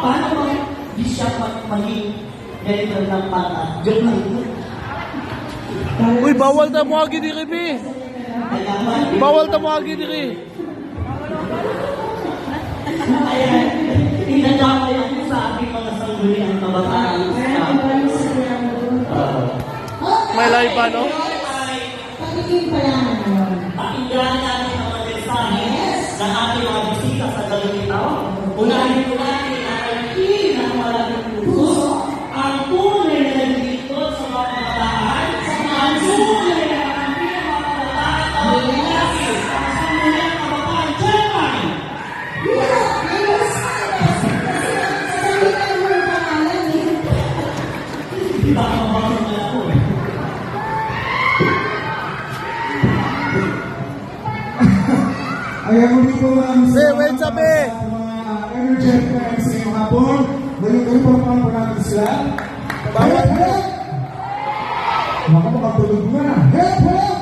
Paano di siya maging director ng PATA? Joke lang. Uy, bawal na mo agi diri, Bi. Bawal na mo agi diri. Kaya, tinadamay ako sa aking mga sangguniang kabataan. May live ba, no? Pakinggan natin ang mga mensahe ng ating mga bisita sa dalawang ito. Unahin ko natin ang pinakamalaking puso, ang tunay na naglilingkod sa mga kabataan, ang tunay na ang pinakakabataan na maglilasi, ang tunay na kabataan, Chairman! Di ba ang mga na ako? Ayan, muli po ang wait, sabi! mga energetic na sa ngayong hapon. Muli po naman po natin sila. Bawal. Baka makatulog na. Hep, hep!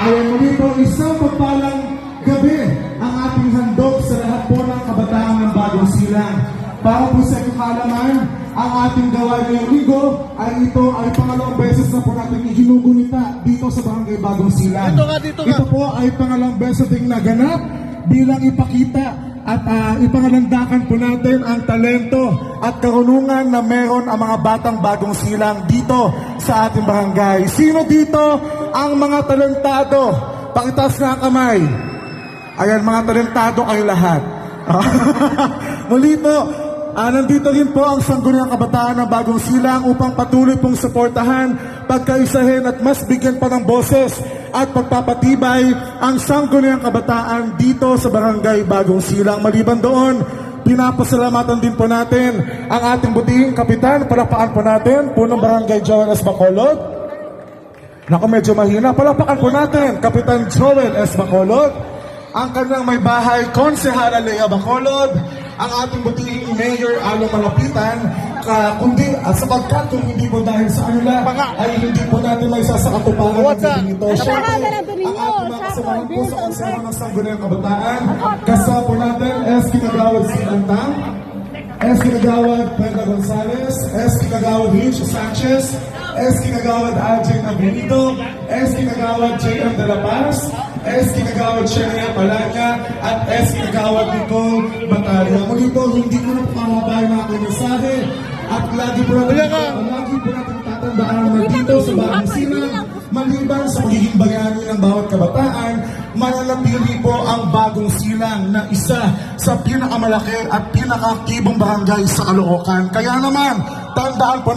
Ayan, muli po isang pagpalang gabi ang ating handog sa lahat po ng kabataan ng Bagong Silang. Para po sa inyong kaalaman, ang ating gawain ngayong linggo ay ito ay pangalawang beses na po natin iginugunita dito sa Barangay Bagong Silang. Dito nga. Ito po ay pangalawang beses ding naganap bilang ipakita at ipangalandakan po natin ang talento at karunungan na meron ang mga batang Bagong Silang dito sa ating barangay. Sino dito ang mga talentado? Pakitaas na ang kamay. Ayan, mga talentado kayo lahat. Muli po, nandito rin po ang Sangguniang Kabataan ng Bagong Silang upang patuloy pong suportahan, pagkaisahin at mas bigyan pa ng boses at pagpapatibay ang Sangguniang Kabataan dito sa Barangay Bagong Silang. Maliban doon, pinapasalamatan din po natin ang ating butihing kapitan. Palakpakan po natin, punong Barangay Joel S. Bacolod. Naku, medyo mahina. Palakpakan po natin, Kapitan Joel S. Bacolod. Ang kanyang may bahay, Konsehala Lea Bacolod, ang ating butihing Mayor Alo Malapitan, kundi sapagkat kung hindi po dahil sa kanila, ay hindi po natin may sasakatuparan ng meeting ito. Siyempre, ang ating mga kasamahan po sa Konseho ng Sangguniang Kabataan, kasama po natin, S. Kinagawad Silantang, S. Kinagawad Pedro Gonzalez, S. Kinagawad Rich Sanchez, S. Kinagawad Aljen Avenido, S. Kinagawad J.M. De La Paz, S. Kinagawad Shenia Palanya, at S. Kinagawad Nicole Batalya. Muli po, hindi ko na pamabahay na aking mensahe at lagi po natin tatandaan na dito sa Bagong Silang, maliban sa pagiging bayani ng bawat kabataan, mananatili po ang Bagong Silang na isa sa pinakamalaki at pinakaaktibong barangay sa Caloocan. Kaya naman, tandaan po